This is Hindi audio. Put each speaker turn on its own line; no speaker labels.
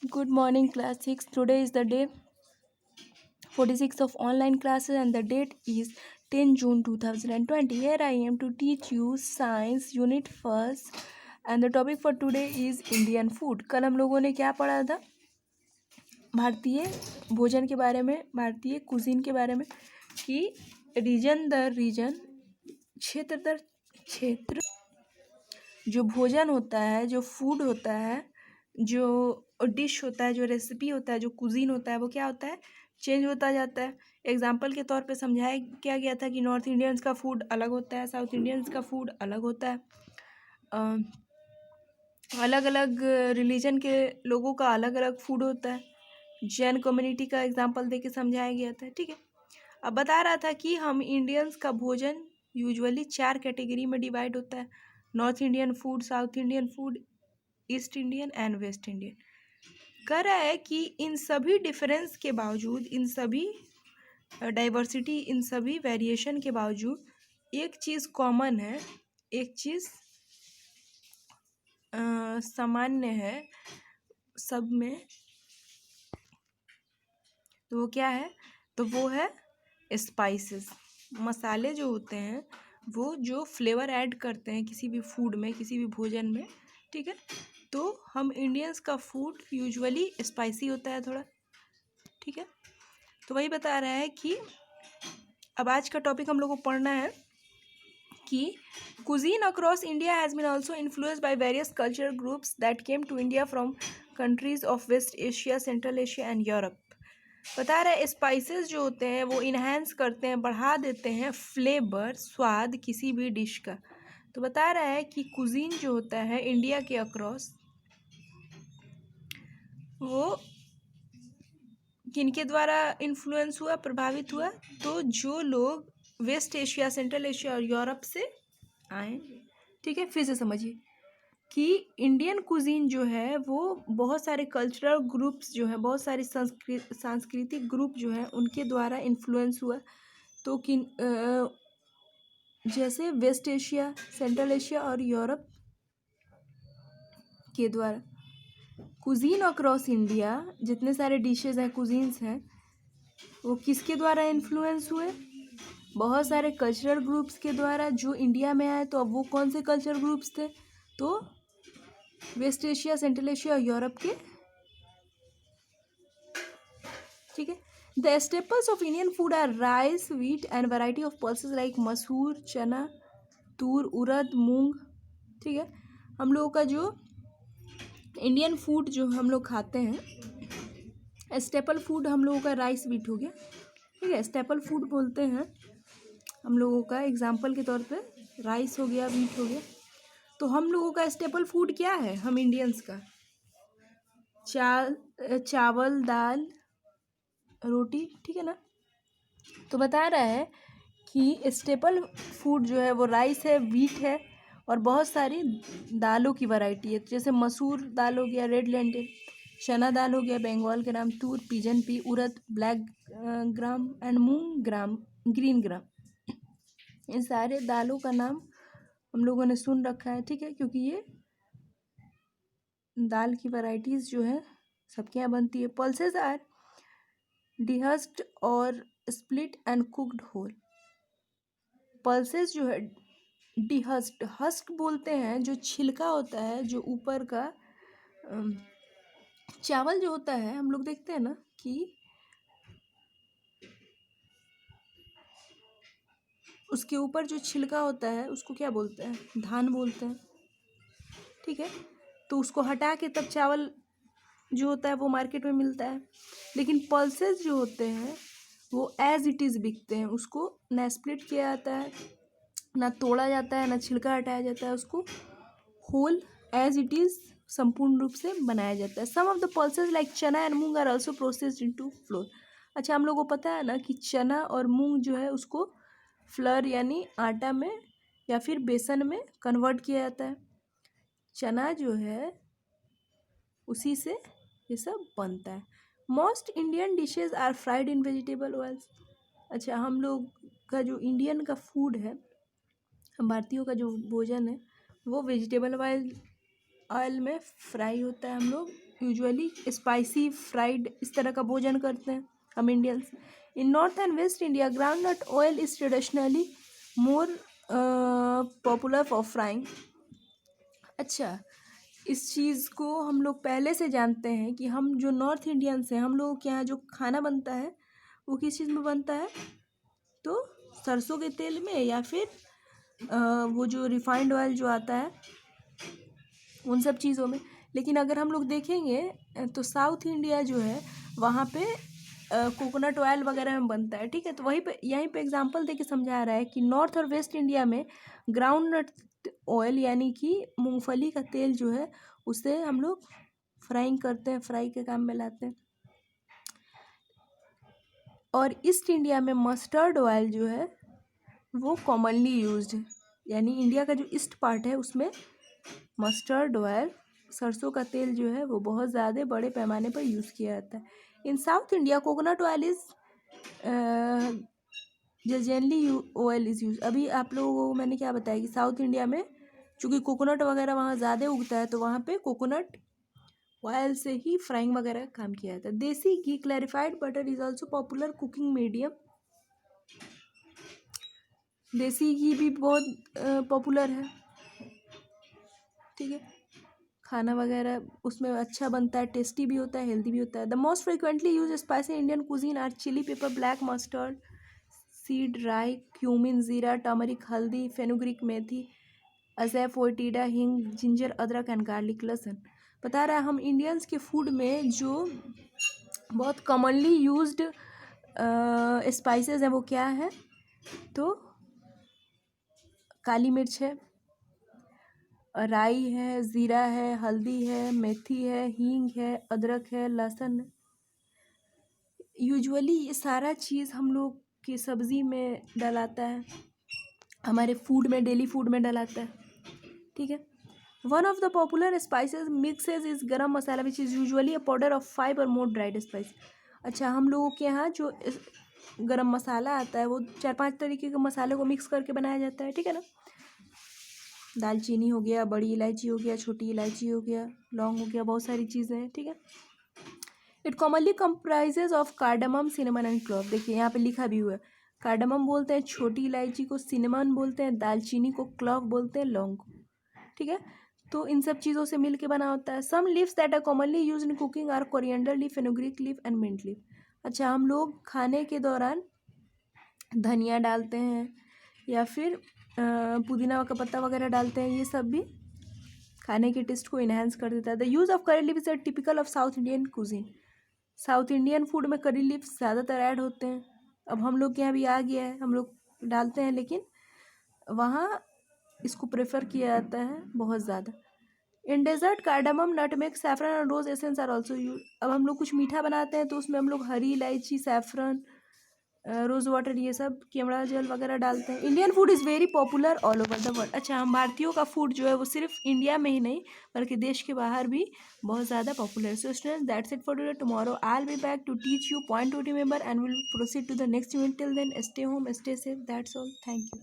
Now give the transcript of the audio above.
Good morning, class 6. Today is the day 46 of online classes and the date is 10 June 2020. Here I am to teach you science unit first and the topic for today is Indian food. कल हम लोगों ने क्या पढ़ा था? भारतीय भोजन के बारे में, भारतीय कुजीन के बारे में कि रीजन दर रीजन, क्षेत्र दर क्षेत्र जो भोजन होता है, जो फूड होता है, जो डिश होता है, जो रेसिपी होता है, जो कुजीन होता है, वो क्या होता है, चेंज होता जाता है। एग्जाम्पल के तौर पे समझाया क्या गया था कि नॉर्थ इंडियंस का फूड अलग होता है, साउथ इंडियंस का फूड अलग होता है, अलग अलग रिलीजन के लोगों का अलग अलग फूड होता है। जैन कम्युनिटी का एग्जाम्पल दे के समझाया गया था। ठीक है, अब बता रहा था कि हम इंडियंस का भोजन यूजुअली 4 कैटेगरी में डिवाइड होता है: north Indian food, south Indian food, east Indian and West Indian. कह रहा है कि इन सभी डिफरेंस के बावजूद, इन सभी डाइवर्सिटी, इन सभी वेरिएशन के बावजूद एक चीज़ कॉमन है, एक चीज़ सामान्य है सब में। तो वो क्या है? तो वो है स्पाइसेस। मसाले जो होते हैं वो जो फ्लेवर ऐड करते हैं किसी भी फूड में, किसी भी भोजन में। ठीक है, तो हम इंडियंस का फूड यूजुअली स्पाइसी होता है थोड़ा। ठीक है, तो वही बता रहा है कि अब आज का टॉपिक हम लोग को पढ़ना है कि cuisine across India has been also influenced by various cultural groups that came to India from countries of West Asia, Central Asia and Europe. बता रहा है स्पाइसेस जो होते हैं वो इन्हेंस करते हैं, बढ़ा देते हैं फ्लेवर, स्वाद किसी भी डिश का। तो बता रहा है कि कुजीन जो होता है इंडिया के अक्रॉस वो किनके द्वारा इन्फ्लुएंस हुआ, प्रभावित हुआ? तो जो लोग वेस्ट एशिया, सेंट्रल एशिया और यूरोप से आए। ठीक है, फिर से समझिए कि इंडियन कुजीन जो है वो बहुत सारे कल्चरल ग्रुप्स जो है, बहुत सारे सांस्कृतिक ग्रुप जो है उनके द्वारा इन्फ्लुएंस हुआ। तो किन जैसे वेस्ट एशिया, सेंट्रल एशिया और यूरोप के द्वारा। कुजीन अक्रॉस इंडिया जितने सारे डिशेज हैं, कुजीन्स हैं, वो किसके द्वारा इन्फ्लुएंस हुए? बहुत सारे कल्चरल ग्रुप्स के द्वारा जो इंडिया में आए। तो अब वो कौन से कल्चरल ग्रुप्स थे? तो वेस्ट एशिया, सेंट्रल एशिया और यूरोप के। ठीक है, the staples of Indian food are rice, wheat and variety of pulses like masoor, chana, तूर, उड़द, मूंग। ठीक है, हम लोगों का जो इंडियन फूड जो हम लोग खाते हैं, स्टेपल फूड हम लोगों का राइस, व्हीट हो गया। ठीक है, स्टेपल फूड बोलते हैं हम लोगों का, एग्जाम्पल के तौर पे राइस हो गया, व्हीट हो गया। तो हम लोगों का स्टेपल फूड क्या है हम इंडियंस का? चावल, दाल, रोटी। ठीक है ना? तो बता रहा है कि स्टेपल फूड जो है वो राइस है, व्हीट है और बहुत सारी दालों की वैरायटी है। जैसे मसूर दाल हो गया, रेड लेंटिल, चना दाल हो गया, बंगाल ग्राम, तूर, पिजन पी, उड़द, ब्लैक ग्राम एंड मूंग ग्राम, ग्रीन ग्राम। इन सारे दालों का नाम हम लोगों ने सुन रखा है। ठीक है, क्योंकि ये दाल की वैरायटीज जो है सबके यहाँ बनती है। पल्सेस आर डिहस्ड और split and cooked whole. Pulses जो है डिहस्ड, हस्क बोलते हैं जो छिलका होता है, जो ऊपर का चावल जो होता है, हम लोग देखते हैं ना कि उसके ऊपर जो छिलका होता है उसको क्या बोलते हैं? धान बोलते हैं। ठीक है, तो उसको हटा के तब चावल जो होता है वो मार्केट में मिलता है। लेकिन पल्सेस जो होते हैं वो एज इट इज़ बिकते हैं, उसको ना स्प्लिट किया जाता है, ना तोड़ा जाता है, ना छिलका हटाया जाता है, उसको होल एज इट इज़ संपूर्ण रूप से बनाया जाता है। Some of the pulses like chana and moong are also processed into flour. अच्छा, हम लोग को पता है ना कि चना और मूंग जो है उसको फ्लर यानी आटा में या फिर बेसन में कन्वर्ट किया जाता है। चना जो है उसी से ये सब बनता है। Most Indian dishes are fried in vegetable oils. अच्छा, हम लोग का जो इंडियन का फूड है, हम भारतीयों का जो भोजन है वो वेजिटेबल ऑयल में फ्राई होता है। हम लोग यूजुअली स्पाइसी फ्राइड इस तरह का भोजन करते हैं हम Indians. In north and waste India groundnut oil is traditionally more popular for frying. अच्छा, इस चीज़ को हम लोग पहले से जानते हैं कि हम जो नॉर्थ इंडियंस हैं, हम लोगों के यहाँ जो खाना बनता है वो किस चीज़ में बनता है, तो सरसों के तेल में या फिर वो जो रिफाइंड ऑयल जो आता है उन सब चीज़ों में। लेकिन अगर हम लोग देखेंगे तो साउथ इंडिया जो है वहाँ पे कोकोनट ऑयल वगैरह में बनता है, ठीक है। तो वहीं पे यहीं पे एग्जांपल दे के समझा रहा है कि नॉर्थ और वेस्ट इंडिया में ग्राउंड नट ऑयल यानी कि मूंगफली का तेल जो है उसे हम लोग फ्राइंग करते हैं, फ्राई के काम में लाते हैं। और ईस्ट इंडिया में मस्टर्ड ऑयल जो है वो कॉमनली यूज्ड है, यानी इंडिया का जो ईस्ट पार्ट है उसमें मस्टर्ड ऑयल सरसों का तेल जो है वो बहुत ज़्यादा बड़े पैमाने पर यूज़ किया जाता है। In South India coconut oil is generally oil is use. अभी आप लोगों को मैंने क्या बताया कि साउथ इंडिया में चूँकि कोकोनट वगैरह वहाँ ज़्यादा उगता है तो वहाँ पे कोकोनट ऑयल से ही फ्राइंग वगैरह का काम किया जाता है। Desi ghee clarified butter is also popular cooking medium. देसी घी भी बहुत पॉपुलर है, ठीक है। खाना वगैरह उसमें अच्छा बनता है, टेस्टी भी होता है, हेल्दी भी होता है। The most frequently use spicy Indian cuisine are chili pepper, black mustard seed, rai, cumin, jeera, turmeric, haldi, fenugreek, methi, asafoetida, hing, ginger, अदरक एंड गार्लिक, लहसुन। बता रहा है हम इंडियंस के फूड में जो बहुत कॉमनली यूज्ड स्पाइसेस हैं वो क्या है, तो काली मिर्च है, राई है, ज़ीरा है, हल्दी है, मेथी है, हींग है, अदरक है, लहसुन है। यूजुअली ये सारा चीज़ हम लोग की सब्ज़ी में डलाता है, हमारे फूड में, डेली फूड में डलाता है, ठीक है। One of the popular spices mixes is garam masala which is usually a powder of 5 और मोर ड्राइड स्पाइस। अच्छा, हम लोगों के यहाँ जो गरम मसाला आता है वो 4-5 तरीके के मसाले को मिक्स करके बनाया जाता है, ठीक है ना। दालचीनी हो गया, बड़ी इलायची हो गया, छोटी इलायची हो गया, लौंग हो गया, बहुत सारी चीज़ें हैं, ठीक है। It commonly comprises of cardamom, cinnamon and clove. देखिए यहाँ पे लिखा भी हुआ है, कार्डमम बोलते हैं छोटी इलायची को, सिनेमन बोलते हैं दालचीनी को, क्लोव बोलते हैं लौंग को, ठीक है। तो इन सब चीज़ों से मिल के बना होता है। Some leaves that are commonly use in cooking are coriander leaf, fenugreek leaf and mint leaf. अच्छा, हम लोग खाने के दौरान धनिया डालते हैं या फिर पुदीना का पत्ता वगैरह डालते हैं, ये सब भी खाने के टेस्ट को इन्हेंस कर देता है। The use of curry leaves are typical of South Indian cuisine. South Indian food में करी लीव्स ज़्यादातर ऐड होते हैं। अब हम लोग के यहाँ भी आ गया है, हम लोग डालते हैं, लेकिन वहाँ इसको प्रेफर किया जाता है बहुत ज़्यादा। In dessert cardamom, nutmeg, saffron और rose essence are also use. अब हम लोग कुछ मीठा बनाते हैं तो उसमें हम लोग हरी इलायची, सैफरन, रोज़ वाटर, ये सब, केवड़ा जल वगैरह डालते हैं। Indian food is very popular all over the world. अच्छा, हम भारतीयों का फूड जो है वो सिर्फ इंडिया में ही नहीं बल्कि देश के बाहर भी बहुत ज़्यादा पॉपुलर है। So students, that's it for today. Tomorrow I will be back to teach you point to remember and will proceed to the next unit. Till then stay home, stay safe, that's all, thank you.